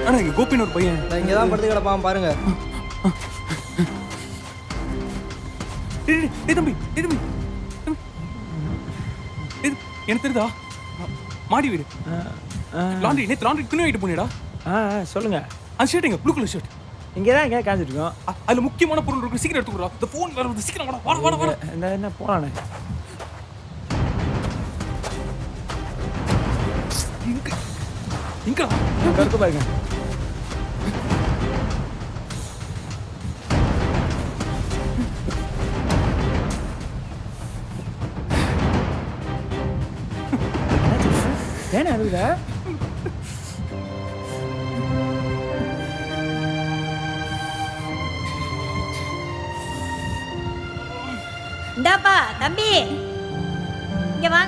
ஆனா இங்க கோபின்னு ஒரு பையன் இங்கே தான் படுத்து கிடப்பான் பாருங்க. தம்பி எனக்கு தெரியுதா மாடி வீடு லாண்ட்ரி நேற்று லாண்ட்ரி துணி வாங்கிட்டு போனியடா. சொல்லுங்க. அந்த ஷர்ட் எங்க ப்ளூ கலர் ஷர்ட் இங்கே தான் எங்கேயா காய்ச்சிட்டு இருக்கோம். அதுல முக்கியமான பொருள் இருக்கு, சீக்கிரம் எடுத்துக்கிறா. இந்த ஃபோன் வேற வந்து சீக்கிரம் வாடா வாடா வாடா. என்ன போலானே இங்க இருக்கு பாருங்க. ஏன்னா அழுகுதா? இந்தாப்பா தம்பி, இங்க வாங்க.